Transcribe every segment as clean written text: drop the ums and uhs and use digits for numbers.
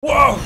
Waouh!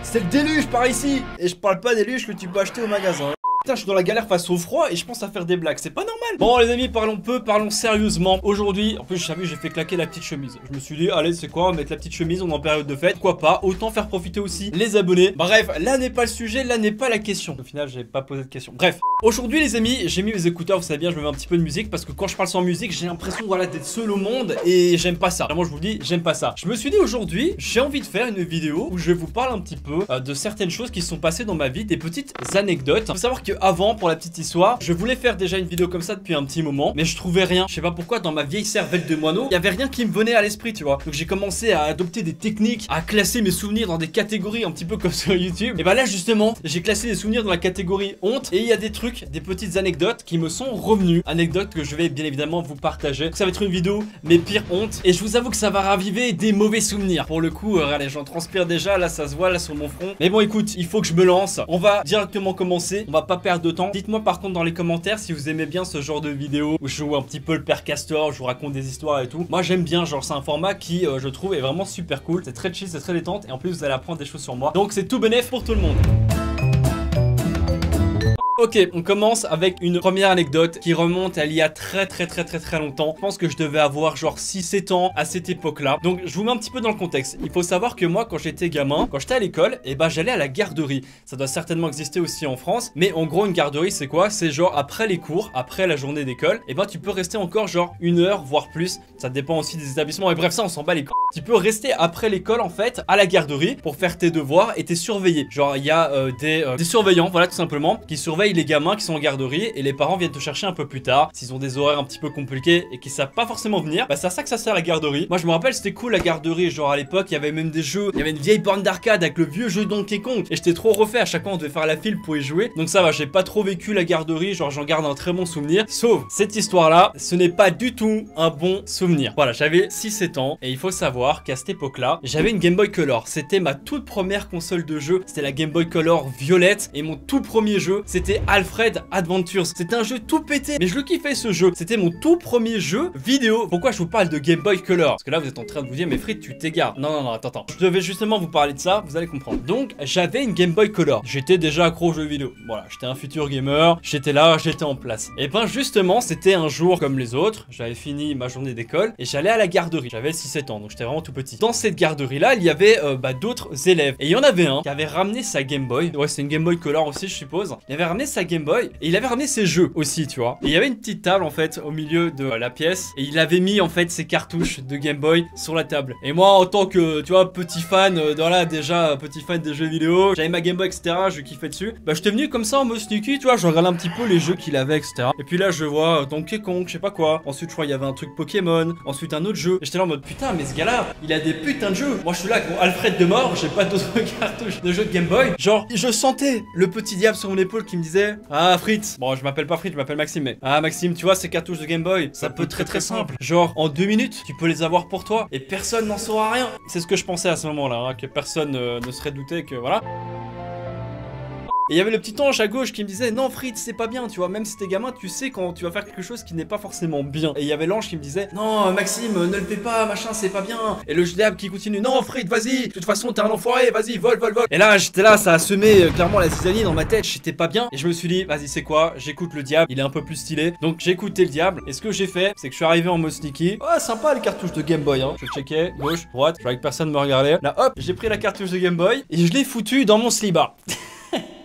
C'est le déluge par ici! Et je parle pas des déluge que tu peux acheter au magasin. Putain, je suis dans la galère face au froid et je pense à faire des blagues, c'est pas normal. Bon les amis, parlons peu, parlons sérieusement. Aujourd'hui, en plus j'ai vu, j'ai fait claquer la petite chemise. Je me suis dit, allez c'est quoi, on va mettre la petite chemise, on est en période de fête, pourquoi pas, autant faire profiter aussi les abonnés. Bref, là n'est pas le sujet, là n'est pas la question. Au final, j'ai pas posé de question. Bref, aujourd'hui les amis, j'ai mis mes écouteurs, vous savez bien, je me mets un petit peu de musique parce que quand je parle sans musique, j'ai l'impression voilà, d'être seul au monde et j'aime pas ça. Vraiment, je vous le dis, j'aime pas ça. Je me suis dit aujourd'hui, j'ai envie de faire une vidéo où je vous parle un petit peu de certaines choses qui se sont passées dans ma vie, des petites anecdotes. Faut savoir que avant, pour la petite histoire, je voulais faire déjà une vidéo comme ça depuis un petit moment, mais je trouvais rien. Je sais pas pourquoi, dans ma vieille cervelle de moineau, il y avait rien qui me venait à l'esprit, tu vois. Donc j'ai commencé à adopter des techniques, à classer mes souvenirs dans des catégories un petit peu comme sur YouTube. Et bah là justement, j'ai classé les souvenirs dans la catégorie honte et il y a des trucs, des petites anecdotes qui me sont revenues, anecdotes que je vais bien évidemment vous partager. Donc ça va être une vidéo mes pires hontes et je vous avoue que ça va raviver des mauvais souvenirs. Pour le coup, allez, j'en transpire déjà, là ça se voit là sur mon front. Mais bon écoute, il faut que je me lance. On va directement commencer, on va pas perdre de temps. Dites-moi par contre dans les commentaires si vous aimez bien ce genre de vidéo où je joue un petit peu le père Castor, je vous raconte des histoires et tout. Moi j'aime bien, genre c'est un format qui je trouve est vraiment super cool. C'est très chill, c'est très détente et en plus vous allez apprendre des choses sur moi. Donc c'est tout bénéf pour tout le monde. Ok, on commence avec une première anecdote qui remonte à il y a très longtemps. Je pense que je devais avoir genre 6-7 ans à cette époque-là. Donc je vous mets un petit peu dans le contexte. Il faut savoir que moi quand j'étais gamin, quand j'étais à l'école, et bah j'allais à la garderie. Ça doit certainement exister aussi en France. Mais en gros une garderie c'est quoi? C'est genre après les cours, après la journée d'école, et bah tu peux rester encore genre 1 heure voire plus. Ça dépend aussi des établissements. Et bref ça on s'en bat les couilles. Tu peux rester après l'école en fait à la garderie pour faire tes devoirs et t'es surveillé. Genre il y a des surveillants, voilà tout simplement, qui surveillent les gamins qui sont en garderie et les parents viennent te chercher un peu plus tard s'ils ont des horaires un petit peu compliqués et qui savent pas forcément venir. Bah c'est à ça que ça sert la garderie. Moi je me rappelle c'était cool la garderie, genre à l'époque il y avait même des jeux, il y avait une vieille borne d'arcade avec le vieux jeu Donkey Kong et j'étais trop refait, à chaque fois on devait faire la file pour y jouer. Donc ça va, j'ai pas trop vécu la garderie, genre j'en garde un très bon souvenir. Sauf cette histoire là, ce n'est pas du tout un bon souvenir. Voilà, j'avais 6-7 ans et il faut savoir qu'à cette époque là, j'avais une Game Boy Color. C'était ma toute première console de jeu, c'était la Game Boy Color violette et mon tout premier jeu c'était Alfred Adventures. C'était un jeu tout pété, mais je le kiffais ce jeu. C'était mon tout premier jeu vidéo. Pourquoi je vous parle de Game Boy Color? Parce que là vous êtes en train de vous dire mais Frites tu t'égares. Non, attends. Je devais justement vous parler de ça, vous allez comprendre. Donc j'avais une Game Boy Color. J'étais déjà accro aux jeux vidéo. Voilà, j'étais un futur gamer, j'étais là, j'étais en place. Et ben justement c'était un jour comme les autres. J'avais fini ma journée d'école et j'allais à la garderie. J'avais 6-7 ans donc j'étais vraiment tout petit. Dans cette garderie là il y avait d'autres élèves. Et il y en avait un qui avait ramené sa Game Boy. Ouais c'est une Game Boy Color aussi je suppose. Il avait ramené sa Game Boy et il avait ramené ses jeux aussi tu vois. Et il y avait une petite table en fait au milieu de la pièce et il avait mis en fait ses cartouches de Game Boy sur la table. Et moi en tant que tu vois petit fan déjà petit fan des jeux vidéo, j'avais ma Game Boy etc, je kiffais dessus. Bah j'étais venu comme ça en mode sneaky tu vois, je regardais un petit peu les jeux qu'il avait etc. Et puis là je vois Donkey Kong, je sais pas quoi. Ensuite je crois il y avait un truc Pokémon, ensuite un autre jeu. Et j'étais là en mode putain mais ce gars là il a des putains de jeux. Moi je suis là avec mon Alfred de mort, j'ai pas d'autres cartouches de jeux de Game Boy. Genre je sentais le petit diable sur mon épaule qui me disait ah Frites, bon je m'appelle pas Frites, je m'appelle Maxime mais ah Maxime tu vois ces cartouches de Game Boy ça peut être très simple. Genre en 2 minutes tu peux les avoir pour toi et personne n'en saura rien. C'est ce que je pensais à ce moment là hein, que personne ne serait douté que voilà. Et il y avait le petit ange à gauche qui me disait non Frites c'est pas bien tu vois, même si t'es gamin tu sais quand tu vas faire quelque chose qui n'est pas forcément bien. Et il y avait l'ange qui me disait non Maxime ne le fais pas machin c'est pas bien. Et le diable qui continue non Frites vas-y de toute façon t'es un enfoiré vas-y vole. Et là j'étais là ça a semé clairement la zizanie dans ma tête, j'étais pas bien. Et je me suis dit vas-y c'est quoi, j'écoute le diable, il est un peu plus stylé. Donc j'ai écouté le diable et ce que j'ai fait c'est que je suis arrivé en mode sneaky. Oh sympa les cartouches de Game Boy hein. Je checkais gauche, droite, je voyais que personne me regardait. Là hop j'ai pris la cartouche de Game Boy et je l'ai foutu dans mon slibard.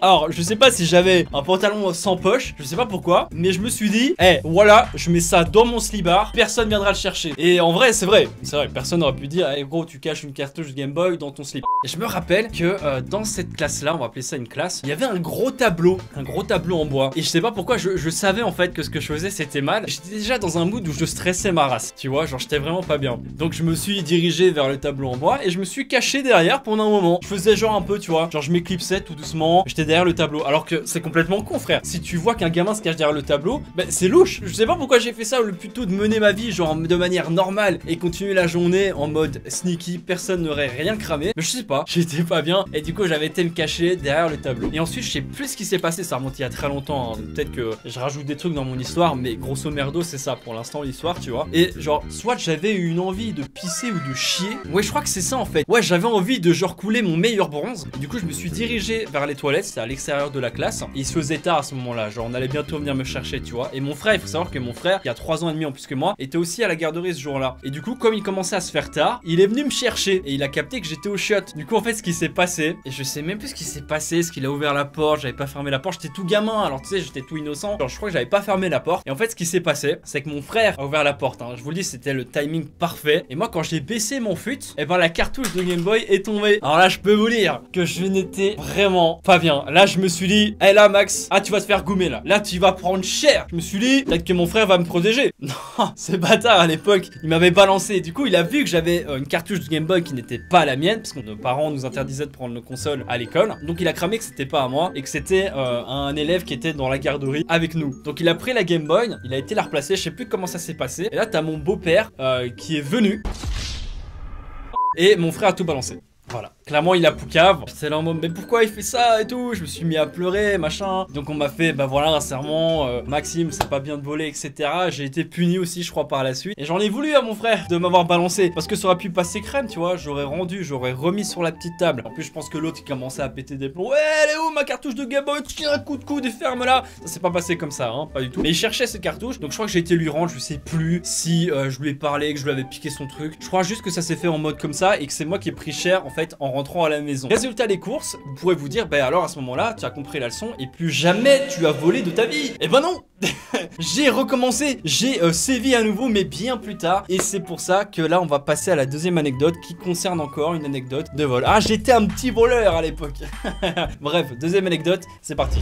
Alors, je sais pas si j'avais un pantalon sans poche, je sais pas pourquoi, mais je me suis dit, voilà, je mets ça dans mon slibard, personne viendra le chercher. Et en vrai, c'est vrai, personne n'aurait pu dire, gros, tu caches une cartouche de Game Boy dans ton slip. Et je me rappelle que dans cette classe-là, on va appeler ça une classe, il y avait un gros tableau en bois. Et je sais pas pourquoi, je savais en fait que ce que je faisais c'était mal. J'étais déjà dans un mood où je stressais ma race, tu vois, genre j'étais vraiment pas bien. Donc je me suis dirigé vers le tableau en bois et je me suis caché derrière pendant un moment. Je faisais genre un peu, tu vois, genre je m'éclipsais tout doucement, j'étais derrière le tableau. Alors que c'est complètement con, frère. Si tu vois qu'un gamin se cache derrière le tableau, bah c'est louche. Je sais pas pourquoi j'ai fait ça, le plutôt de mener ma vie genre de manière normale et continuer la journée en mode sneaky, personne n'aurait rien cramé. Mais je sais pas, j'étais pas bien et du coup j'avais été me cacher derrière le tableau. Et ensuite je sais plus ce qui s'est passé, ça remonte il y a très longtemps, hein. Peut-être que je rajoute des trucs dans mon histoire, mais grosso merdo c'est ça pour l'instant l'histoire, tu vois. Et genre soit j'avais eu une envie de pisser ou de chier. Ouais, je crois que c'est ça en fait. Ouais, j'avais envie de genre couler mon meilleur bronze. Du coup je me suis dirigé vers les toilettes, c'était à l'extérieur de la classe. Et il se faisait tard à ce moment-là, genre on allait bientôt venir me chercher, tu vois. Et mon frère, il faut savoir que mon frère, qui a 3 ans et demi en plus que moi, était aussi à la garderie ce jour-là. Et du coup, comme il commençait à se faire tard, il est venu me chercher et il a capté que j'étais au shot. Du coup, en fait, ce qui s'est passé, et je sais même plus ce qui s'est passé, ce qu'il a ouvert la porte, j'avais pas fermé la porte, j'étais tout gamin, alors tu sais, j'étais tout innocent. Genre, je crois que j'avais pas fermé la porte. Et en fait, ce qui s'est passé, c'est que mon frère a ouvert la porte, hein. Je vous le dis, c'était le timing parfait. Et moi, quand j'ai baissé mon fut, et ben la cartouche de Game Boy est tombée. Alors là, je peux vous dire que je n'étais vraiment pas bien. Là, je me suis dit, hé là, Max, ah, tu vas te faire goumer là. Là, tu vas prendre cher. Je me suis dit, peut-être que mon frère va me protéger. Non, ce bâtard à l'époque, il m'avait balancé. Du coup, il a vu que j'avais une cartouche de Game Boy qui n'était pas la mienne, parce que nos parents nous interdisaient de prendre nos consoles à l'école. Donc, il a cramé que c'était pas à moi et que c'était un élève qui était dans la garderie avec nous. Donc, il a pris la Game Boy, il a été la replacer. Je sais plus comment ça s'est passé. Et là, t'as mon beau-père qui est venu. Et mon frère a tout balancé. Voilà, clairement il a poucave. J'étais là en mode mais pourquoi il fait ça et tout. Je me suis mis à pleurer machin. Donc on m'a fait bah voilà un serment, Maxime c'est pas bien de voler etc. J'ai été puni aussi je crois par la suite. Et j'en ai voulu à mon frère de m'avoir balancé. Parce que ça aurait pu passer crème tu vois. J'aurais rendu, j'aurais remis sur la petite table. En plus je pense que l'autre il commençait à péter des plombs. Ouais elle est où ma cartouche de Game Boy. Tire un coup de coude et ferme là. Ça s'est pas passé comme ça hein, pas du tout. Mais il cherchait ses cartouches. Donc je crois que j'ai été lui rendre. Je sais plus si je lui ai parlé, que je lui avais piqué son truc. Je crois juste que ça s'est fait en mode comme ça. Et que c'est moi qui ai pris cher en fait en rentrant à la maison. Résultat des courses, vous pourrez vous dire, bah alors à ce moment-là, tu as compris la leçon et plus jamais tu as volé de ta vie. Et ben non. J'ai recommencé, j'ai sévi à nouveau mais bien plus tard. Et c'est pour ça que là on va passer à la deuxième anecdote qui concerne encore une anecdote de vol. Ah j'étais un petit voleur à l'époque. Bref, deuxième anecdote, c'est parti.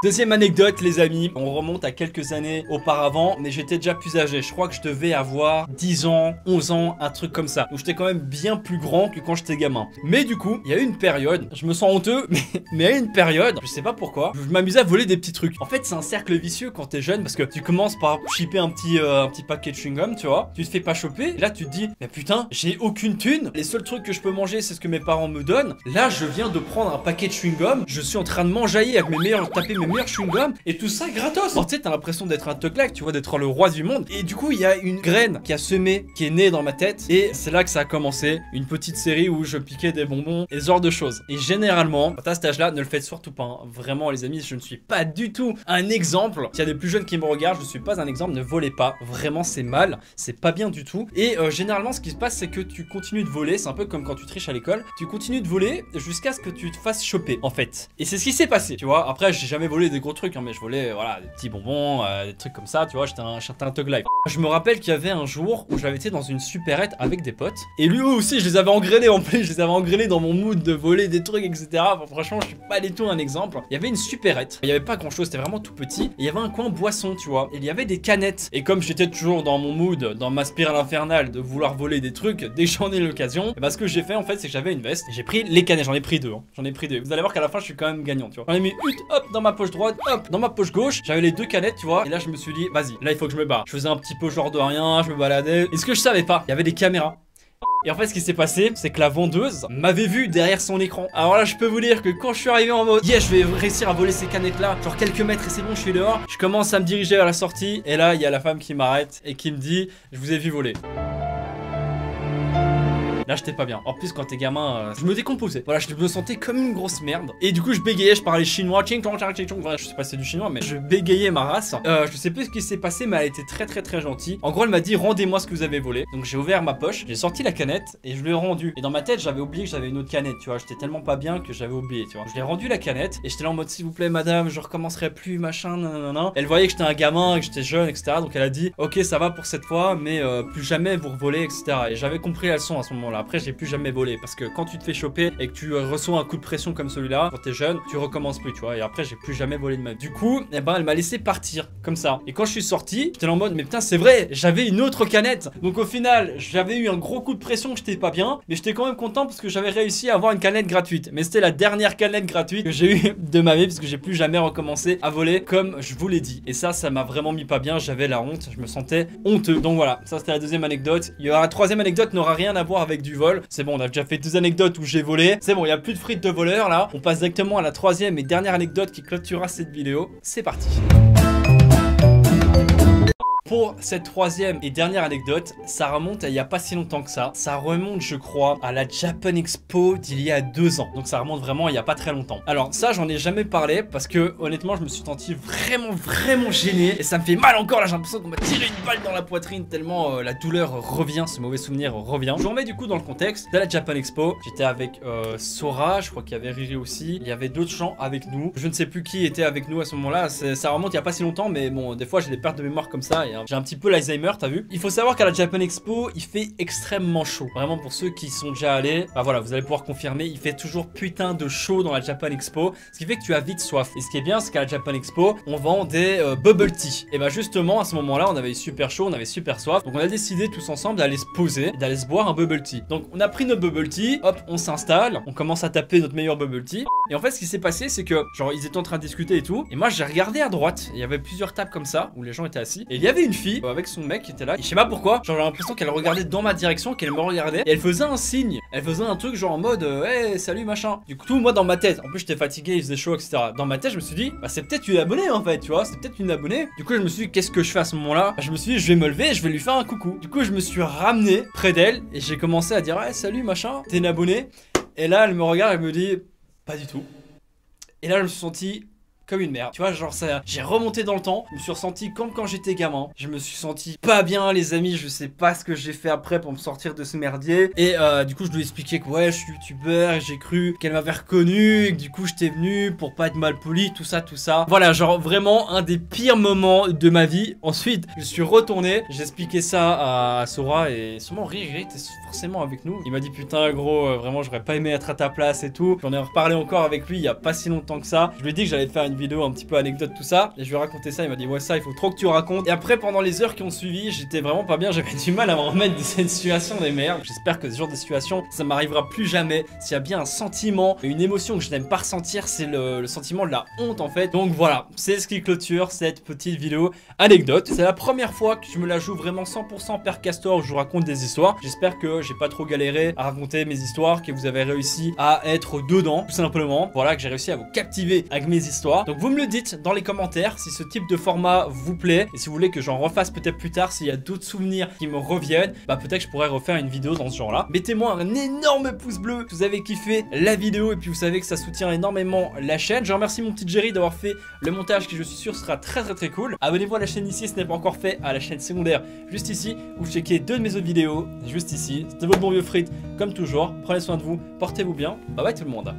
Deuxième anecdote les amis, on remonte à quelques années auparavant, mais j'étais déjà plus âgé, je crois que je devais avoir 10 ans, 11 ans, un truc comme ça. Donc j'étais quand même bien plus grand que quand j'étais gamin. Mais du coup, il y a eu une période, je me sens honteux, mais il y a eu une période, je sais pas pourquoi, je m'amusais à voler des petits trucs. En fait c'est un cercle vicieux quand t'es jeune, parce que tu commences par chipper un petit paquet de chewing-gum, tu vois, tu te fais pas choper, et là tu te dis, mais putain, j'ai aucune thune, les seuls trucs que je peux manger c'est ce que mes parents me donnent. Là je viens de prendre un paquet de chewing-gum, je suis en train de m'enjailler avec taper mes meilleurs chewing-gum et tout ça gratos. Alors, tu sais, t'as l'impression d'être un teuclac, tu vois, d'être le roi du monde. Et du coup, il y a une graine qui a semé, qui est née dans ma tête. Et c'est là que ça a commencé. Une petite série où je piquais des bonbons et ce genre de choses. Et généralement, à cet âge-là, ne le faites surtout pas. Hein. Vraiment, les amis, je ne suis pas du tout un exemple. S'il y a des plus jeunes qui me regardent, je ne suis pas un exemple. Ne volez pas. Vraiment, c'est mal. C'est pas bien du tout. Et généralement, ce qui se passe, c'est que tu continues de voler. C'est un peu comme quand tu triches à l'école. Tu continues de voler jusqu'à ce que tu te fasses choper, en fait. Et c'est ce qui s'est passé, tu vois. Après, j'ai jamais volé des gros trucs, hein, mais je volais, voilà, des petits bonbons, des trucs comme ça, tu vois. J'étais un thug life. Je me rappelle qu'il y avait un jour où j'avais été dans une supérette avec des potes. Et lui aussi, je les avais engrainés en plus. Je les avais engrainés dans mon mood de voler des trucs, etc. Enfin, franchement, je suis pas du tout un exemple. Il y avait une supérette. Il y avait pas grand chose, c'était vraiment tout petit. Et il y avait un coin boisson, tu vois. Et il y avait des canettes. Et comme j'étais toujours dans mon mood, dans ma spirale infernale de vouloir voler des trucs dès que j'en ai l'occasion, et bah, ce que j'ai fait en fait, c'est que j'avais une veste. Et j'ai pris les canettes. J'en ai pris deux. Hein. J'en ai pris deux. Vous allez voir qu'à la fin, je suis quand même gagnant, tu vois. J'en ai mis une, hop, dans ma poche droite, hop, dans ma poche gauche. J'avais les deux canettes, tu vois. Et là, je me suis dit, vas-y, là, il faut que je me barre. Je faisais un petit peu genre de rien, je me baladais. Et ce que je savais pas, il y avait des caméras. Et en fait ce qui s'est passé c'est que la vendeuse m'avait vu derrière son écran. Alors là je peux vous dire que quand je suis arrivé en mode yeah je vais réussir à voler ces canettes là, genre quelques mètres et c'est bon je suis dehors, je commence à me diriger vers la sortie. Et là il y a la femme qui m'arrête et qui me dit je vous ai vu voler. Là j'étais pas bien. En plus quand t'es gamin, je me décomposais. Voilà, je me sentais comme une grosse merde. Et du coup je bégayais, je parlais chinois. Voilà, je sais pas si c'est du chinois, mais je bégayais ma race. Je sais plus ce qui s'est passé, mais elle était très gentille. En gros elle m'a dit rendez-moi ce que vous avez volé. Donc j'ai ouvert ma poche, j'ai sorti la canette et je lui ai rendu. Et dans ma tête j'avais oublié que j'avais une autre canette, tu vois. J'étais tellement pas bien que j'avais oublié, tu vois. Je lui ai rendu la canette et j'étais là en mode s'il vous plaît madame, je recommencerai plus, machin, nanana. Elle voyait que j'étais un gamin, que j'étais jeune, etc. Donc elle a dit ok ça va pour cette fois, mais plus jamais vous revolez, etc. Et j'avais compris la leçon à ce moment-là. voilà, après j'ai plus jamais volé parce que quand tu te fais choper et que tu reçois un coup de pression comme celui-là quand t'es jeune, tu recommences plus, tu vois. Et après j'ai plus jamais volé de ma vie. Du coup, eh ben elle m'a laissé partir comme ça. Et quand je suis sorti, j'étais en mode mais putain c'est vrai, j'avais une autre canette. Donc au final, j'avais eu un gros coup de pression, j'étais pas bien, mais j'étais quand même content parce que j'avais réussi à avoir une canette gratuite. Mais c'était la dernière canette gratuite que j'ai eu de ma vie parce que j'ai plus jamais recommencé à voler comme je vous l'ai dit. Et ça m'a vraiment mis pas bien, j'avais la honte, je me sentais honteux. Donc voilà, ça c'était la deuxième anecdote. Il y aura la troisième anecdote, n'aura rien à voir avec du vol. C'est bon, on a déjà fait 2 anecdotes où j'ai volé. C'est bon, il n'y a plus de frites de voleur là. On passe directement à la troisième et dernière anecdote qui clôturera cette vidéo. C'est parti. Pour cette troisième et dernière anecdote, ça remonte à il n'y a pas si longtemps que ça. Ça remonte, je crois, à la Japan Expo d'il y a 2 ans. Donc ça remonte vraiment il n'y a pas très longtemps. Alors ça, j'en ai jamais parlé parce que honnêtement, je me suis senti vraiment gêné. Et ça me fait mal encore là, j'ai l'impression qu'on m'a tiré une balle dans la poitrine tellement la douleur revient, ce mauvais souvenir revient. Je vous remets du coup dans le contexte de la Japan Expo. J'étais avec Sora, je crois qu'il y avait Riri aussi. Il y avait d'autres gens avec nous. Je ne sais plus qui était avec nous à ce moment-là. Ça remonte il n'y a pas si longtemps, mais bon, des fois j'ai des pertes de mémoire comme ça. Et j'ai un petit peu l'Alzheimer, t'as vu. Il faut savoir qu'à la Japan Expo, il fait extrêmement chaud. Vraiment pour ceux qui sont déjà allés, bah voilà, vous allez pouvoir confirmer, il fait toujours putain de chaud dans la Japan Expo, ce qui fait que tu as vite soif. Et ce qui est bien, c'est qu'à la Japan Expo, on vend des bubble tea. Et bah justement, à ce moment-là, on avait super chaud, on avait super soif. Donc on a décidé tous ensemble d'aller se poser, d'aller se boire un bubble tea. Donc on a pris notre bubble tea, hop, on s'installe, on commence à taper notre meilleur bubble tea. Et en fait, ce qui s'est passé, c'est que genre ils étaient en train de discuter et tout. Et moi, j'ai regardé à droite, il y avait plusieurs tables comme ça où les gens étaient assis. Et il y avait une fille avec son mec qui était là, et je sais pas pourquoi, genre j'ai l'impression qu'elle regardait dans ma direction, qu'elle me regardait, et elle faisait un signe, elle faisait un truc genre en mode hey, salut machin. Du coup moi dans ma tête, en plus j'étais fatigué, il faisait chaud etc. Dans ma tête je me suis dit bah c'est peut-être une abonnée en fait, tu vois, c'est peut-être une abonnée. Du coup je me suis dit qu'est-ce que je fais à ce moment-là, bah, je me suis dit je vais me lever et je vais lui faire un coucou. Du coup je me suis ramené près d'elle et j'ai commencé à dire hey, salut machin, t'es une abonnée. Et là elle me regarde et me dit pas du tout. Et là je me suis senti comme une merde, tu vois, genre ça, j'ai remonté dans le temps, je me suis ressenti comme quand j'étais gamin, je me suis senti pas bien les amis, je sais pas ce que j'ai fait après pour me sortir de ce merdier, et du coup je lui ai expliqué que ouais je suis youtubeur, et j'ai cru qu'elle m'avait reconnu, et que du coup j'étais venu pour pas être mal poli, tout ça, voilà, genre vraiment un des pires moments de ma vie. Ensuite, je suis retourné, j'ai expliqué ça à Sora, et sûrement Riri était forcément avec nous, il m'a dit putain gros, vraiment j'aurais pas aimé être à ta place et tout, j'en ai reparlé encore avec lui il y a pas si longtemps que ça, je lui ai dit que j'allais faire une vidéo un petit peu anecdote tout ça et je lui ai raconté ça, il m'a dit ouais ça il faut trop que tu racontes. Et après pendant les heures qui ont suivi j'étais vraiment pas bien, j'avais du mal à me remettre de cette situation des merdes. J'espère que ce genre de situation ça m'arrivera plus jamais. S'il y a bien un sentiment et une émotion que je n'aime pas ressentir, c'est le sentiment de la honte en fait. Donc voilà, c'est ce qui clôture cette petite vidéo anecdote. C'est la première fois que je me la joue vraiment 100% Père Castor où je vous raconte des histoires. J'espère que j'ai pas trop galéré à raconter mes histoires, que vous avez réussi à être dedans tout simplement. Voilà, que j'ai réussi à vous captiver avec mes histoires. Donc vous me le dites dans les commentaires si ce type de format vous plaît et si vous voulez que j'en refasse peut-être plus tard, s'il y a d'autres souvenirs qui me reviennent, bah peut-être que je pourrais refaire une vidéo dans ce genre là. Mettez-moi un énorme pouce bleu si vous avez kiffé la vidéo et puis vous savez que ça soutient énormément la chaîne. Je remercie mon petit Jerry d'avoir fait le montage qui je suis sûr sera très cool. Abonnez-vous à la chaîne ici si ce n'est pas encore fait, à la chaîne secondaire juste ici, ou checkez 2 de mes autres vidéos juste ici. C'était votre bon vieux Frites comme toujours, prenez soin de vous, portez-vous bien, bye bye tout le monde.